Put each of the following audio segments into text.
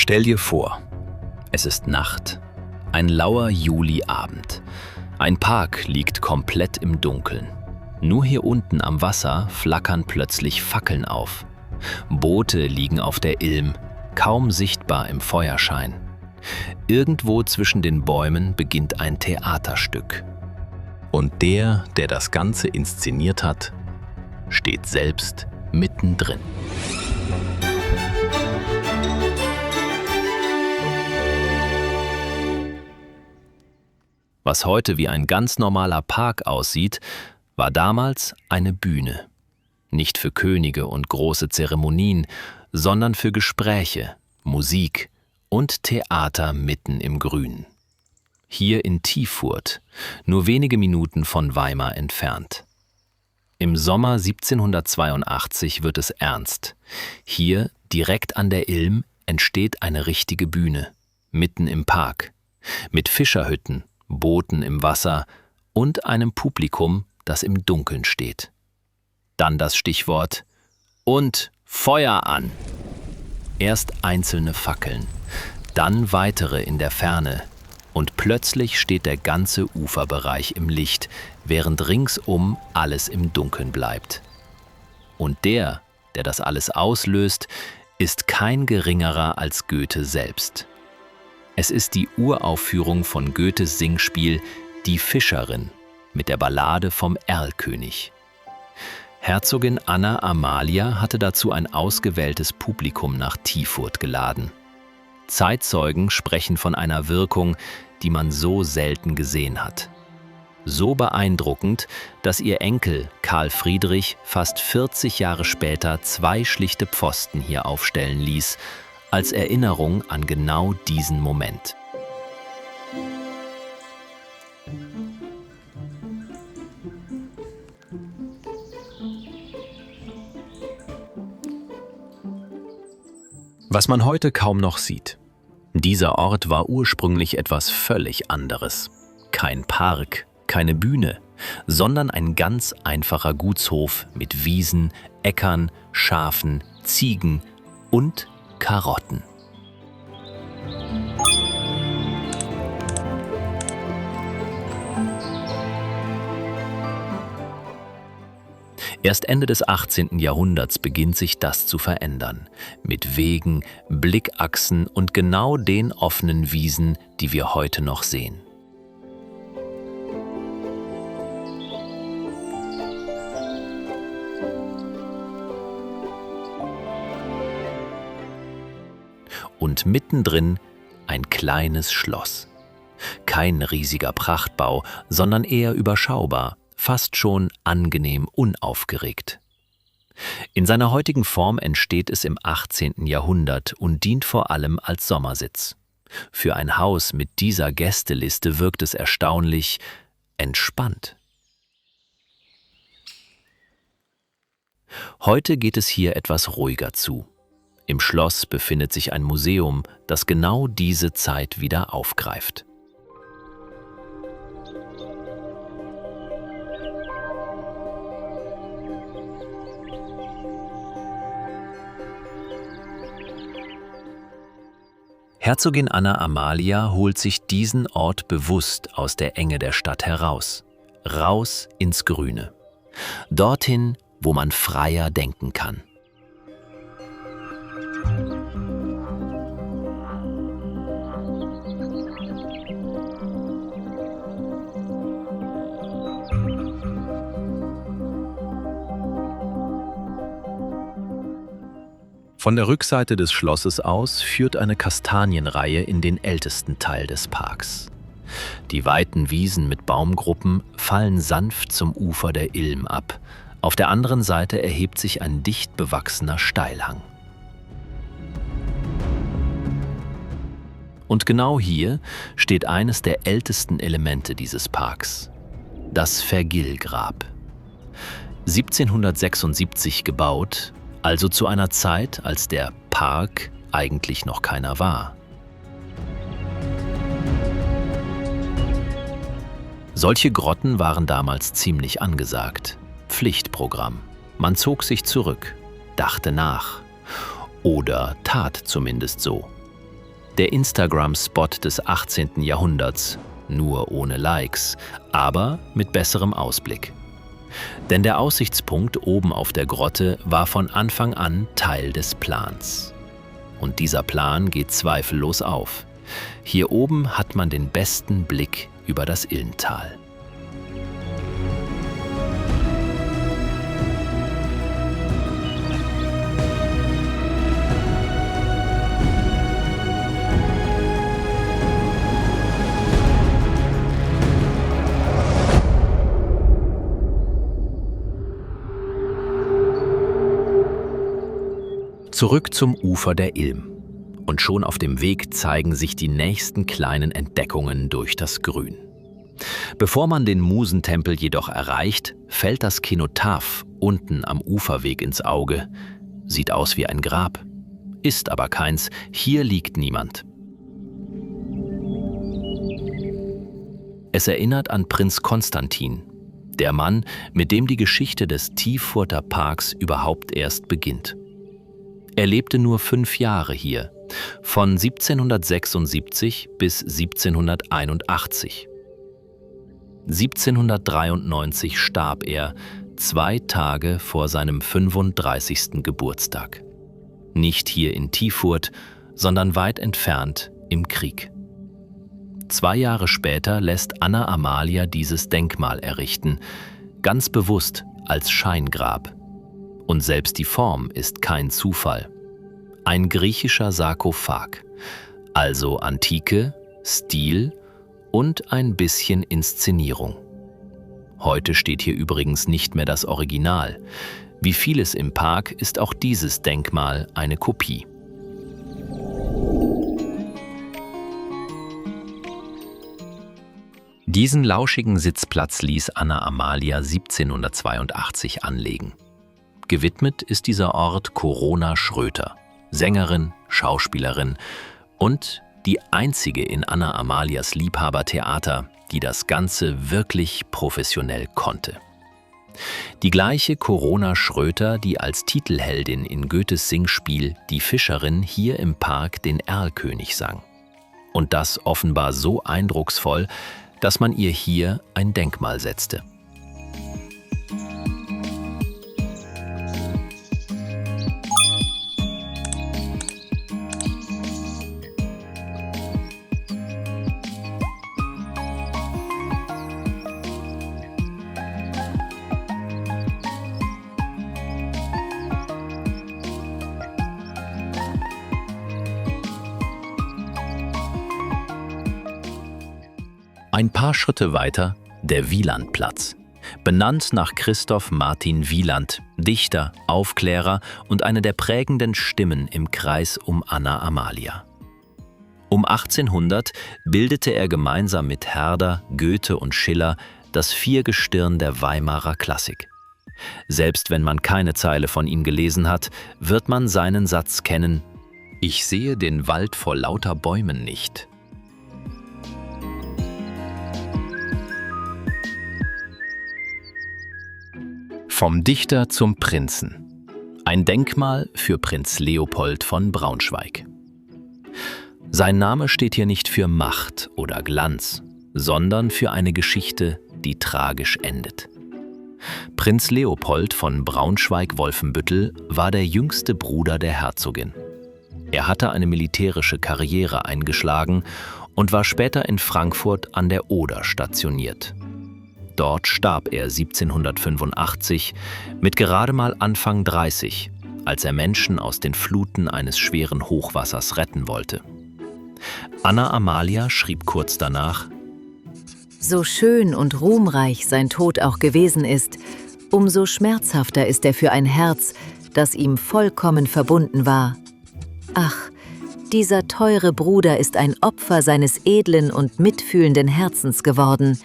Stell dir vor, es ist Nacht, ein lauer Juliabend. Ein Park liegt komplett im Dunkeln. Nur hier unten am Wasser flackern plötzlich Fackeln auf. Boote liegen auf der Ilm, kaum sichtbar im Feuerschein. Irgendwo zwischen den Bäumen beginnt ein Theaterstück. Und der das Ganze inszeniert hat, steht selbst mittendrin. Was heute wie ein ganz normaler Park aussieht, war damals eine Bühne. Nicht für Könige und große Zeremonien, sondern für Gespräche, Musik und Theater mitten im Grün. Hier in Tiefurt, nur wenige Minuten von Weimar entfernt. Im Sommer 1782 wird es ernst. Hier, direkt an der Ilm, entsteht eine richtige Bühne, mitten im Park, mit Fischerhütten, Booten im Wasser und einem Publikum, das im Dunkeln steht. Dann das Stichwort und Feuer an. Erst einzelne Fackeln, dann weitere in der Ferne und plötzlich steht der ganze Uferbereich im Licht, während ringsum alles im Dunkeln bleibt. Und der das alles auslöst, ist kein geringerer als Goethe selbst. Es ist die Uraufführung von Goethes Singspiel Die Fischerin mit der Ballade vom Erlkönig. Herzogin Anna Amalia hatte dazu ein ausgewähltes Publikum nach Tiefurt geladen. Zeitzeugen sprechen von einer Wirkung, die man so selten gesehen hat. So beeindruckend, dass ihr Enkel Karl Friedrich fast 40 Jahre später 2 schlichte Pfosten hier aufstellen ließ, als Erinnerung an genau diesen Moment. Was man heute kaum noch sieht. Dieser Ort war ursprünglich etwas völlig anderes. Kein Park, keine Bühne, sondern ein ganz einfacher Gutshof mit Wiesen, Äckern, Schafen, Ziegen und Karotten. Erst Ende des 18. Jahrhunderts beginnt sich das zu verändern, mit Wegen, Blickachsen und genau den offenen Wiesen, die wir heute noch sehen. Und mittendrin ein kleines Schloss. Kein riesiger Prachtbau, sondern eher überschaubar, fast schon angenehm unaufgeregt. In seiner heutigen Form entsteht es im 18. Jahrhundert und dient vor allem als Sommersitz. Für ein Haus mit dieser Gästeliste wirkt es erstaunlich entspannt. Heute geht es hier etwas ruhiger zu. Im Schloss befindet sich ein Museum, das genau diese Zeit wieder aufgreift. Herzogin Anna Amalia holt sich diesen Ort bewusst aus der Enge der Stadt heraus, raus ins Grüne, dorthin, wo man freier denken kann. Von der Rückseite des Schlosses aus führt eine Kastanienreihe in den ältesten Teil des Parks. Die weiten Wiesen mit Baumgruppen fallen sanft zum Ufer der Ilm ab. Auf der anderen Seite erhebt sich ein dicht bewachsener Steilhang. Und genau hier steht eines der ältesten Elemente dieses Parks, das Vergillgrab. 1776 gebaut, also zu einer Zeit, als der Park eigentlich noch keiner war. Solche Grotten waren damals ziemlich angesagt. Pflichtprogramm. Man zog sich zurück, dachte nach oder tat zumindest so. Der Instagram-Spot des 18. Jahrhunderts, nur ohne Likes, aber mit besserem Ausblick. Denn der Aussichtspunkt oben auf der Grotte war von Anfang an Teil des Plans. Und dieser Plan geht zweifellos auf. Hier oben hat man den besten Blick über das Ilmtal. Zurück zum Ufer der Ilm. Und schon auf dem Weg zeigen sich die nächsten kleinen Entdeckungen durch das Grün. Bevor man den Musentempel jedoch erreicht, fällt das Kenotaph unten am Uferweg ins Auge. Sieht aus wie ein Grab, ist aber keins, hier liegt niemand. Es erinnert an Prinz Konstantin, der Mann, mit dem die Geschichte des Tiefurter Parks überhaupt erst beginnt. Er lebte nur 5 Jahre hier, von 1776 bis 1781. 1793 starb er, 2 Tage vor seinem 35. Geburtstag. Nicht hier in Tiefurt, sondern weit entfernt im Krieg. 2 Jahre später lässt Anna Amalia dieses Denkmal errichten, ganz bewusst als Scheingrab. Und selbst die Form ist kein Zufall. Ein griechischer Sarkophag, also Antike, Stil und ein bisschen Inszenierung. Heute steht hier übrigens nicht mehr das Original. Wie vieles im Park ist auch dieses Denkmal eine Kopie. Diesen lauschigen Sitzplatz ließ Anna Amalia 1782 anlegen. Gewidmet ist dieser Ort Corona Schröter, Sängerin, Schauspielerin und die einzige in Anna Amalias Liebhabertheater, die das Ganze wirklich professionell konnte. Die gleiche Corona Schröter, die als Titelheldin in Goethes Singspiel Die Fischerin hier im Park den Erlkönig sang. Und das offenbar so eindrucksvoll, dass man ihr hier ein Denkmal setzte. Ein paar Schritte weiter der Wielandplatz, benannt nach Christoph Martin Wieland, Dichter, Aufklärer und eine der prägenden Stimmen im Kreis um Anna Amalia. Um 1800 bildete er gemeinsam mit Herder, Goethe und Schiller das Viergestirn der Weimarer Klassik. Selbst wenn man keine Zeile von ihm gelesen hat, wird man seinen Satz kennen: Ich sehe den Wald vor lauter Bäumen nicht. Vom Dichter zum Prinzen. Ein Denkmal für Prinz Leopold von Braunschweig. Sein Name steht hier nicht für Macht oder Glanz, sondern für eine Geschichte, die tragisch endet. Prinz Leopold von Braunschweig-Wolfenbüttel war der jüngste Bruder der Herzogin. Er hatte eine militärische Karriere eingeschlagen und war später in Frankfurt an der Oder stationiert. Dort starb er 1785 mit gerade mal Anfang 30, als er Menschen aus den Fluten eines schweren Hochwassers retten wollte. Anna Amalia schrieb kurz danach: So schön und ruhmreich sein Tod auch gewesen ist, umso schmerzhafter ist er für ein Herz, das ihm vollkommen verbunden war. Ach, dieser teure Bruder ist ein Opfer seines edlen und mitfühlenden Herzens geworden.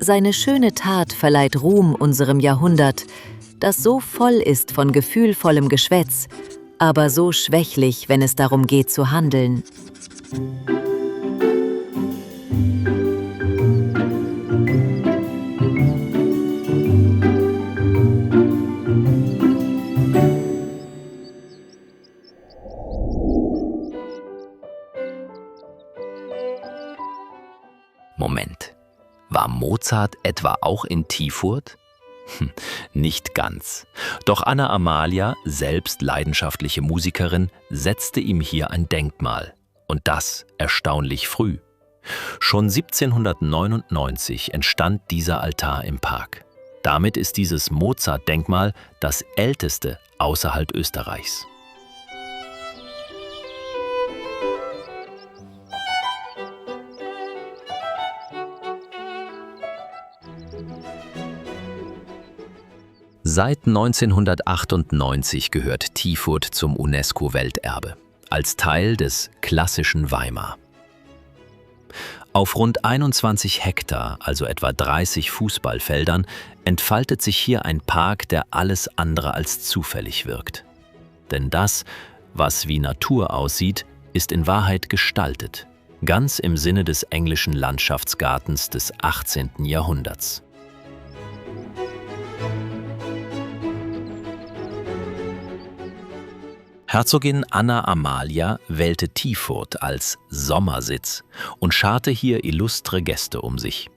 Seine schöne Tat verleiht Ruhm unserem Jahrhundert, das so voll ist von gefühlvollem Geschwätz, aber so schwächlich, wenn es darum geht zu handeln. Moment, war Mozart etwa auch in Tiefurt? Nicht ganz. Doch Anna Amalia, selbst leidenschaftliche Musikerin, setzte ihm hier ein Denkmal. Und das erstaunlich früh. Schon 1799 entstand dieser Altar im Park. Damit ist dieses Mozart-Denkmal das älteste außerhalb Österreichs. Seit 1998 gehört Tiefurt zum UNESCO-Welterbe, als Teil des klassischen Weimar. Auf rund 21 Hektar, also etwa 30 Fußballfeldern, entfaltet sich hier ein Park, der alles andere als zufällig wirkt. Denn das, was wie Natur aussieht, ist in Wahrheit gestaltet, ganz im Sinne des englischen Landschaftsgartens des 18. Jahrhunderts. Herzogin Anna Amalia wählte Tiefurt als Sommersitz und scharte hier illustre Gäste um sich.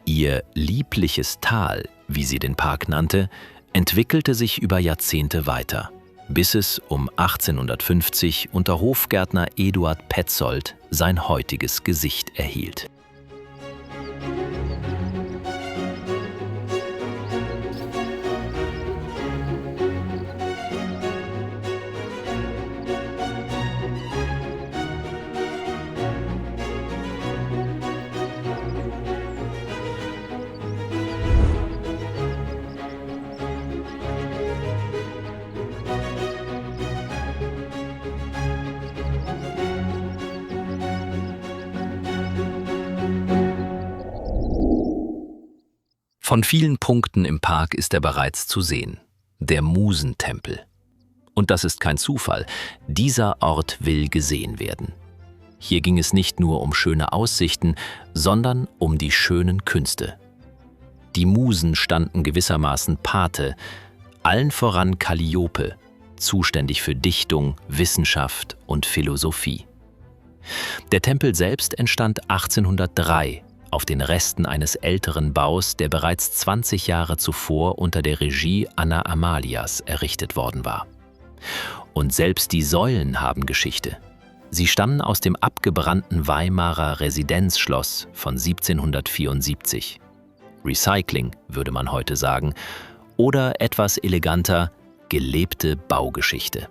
Ihr liebliches Tal, wie sie den Park nannte, entwickelte sich über Jahrzehnte weiter, bis es um 1850 unter Hofgärtner Eduard Petzold sein heutiges Gesicht erhielt. Von vielen Punkten im Park ist er bereits zu sehen. Der Musentempel. Und das ist kein Zufall. Dieser Ort will gesehen werden. Hier ging es nicht nur um schöne Aussichten, sondern um die schönen Künste. Die Musen standen gewissermaßen Pate, allen voran Kalliope, zuständig für Dichtung, Wissenschaft und Philosophie. Der Tempel selbst entstand 1803 auf den Resten eines älteren Baus, der bereits 20 Jahre zuvor unter der Regie Anna Amalias errichtet worden war. Und selbst die Säulen haben Geschichte. Sie stammen aus dem abgebrannten Weimarer Residenzschloss von 1774. Recycling, würde man heute sagen, oder etwas eleganter, gelebte Baugeschichte.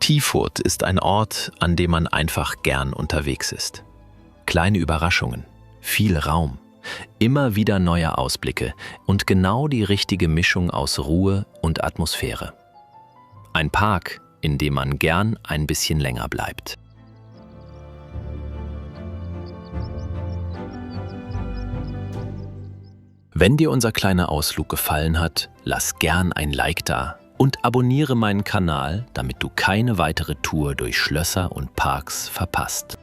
Tiefurt ist ein Ort, an dem man einfach gern unterwegs ist. Kleine Überraschungen, viel Raum, immer wieder neue Ausblicke und genau die richtige Mischung aus Ruhe und Atmosphäre. Ein Park, in dem man gern ein bisschen länger bleibt. Wenn dir unser kleiner Ausflug gefallen hat, lass gern ein Like da und abonniere meinen Kanal, damit du keine weitere Tour durch Schlösser und Parks verpasst.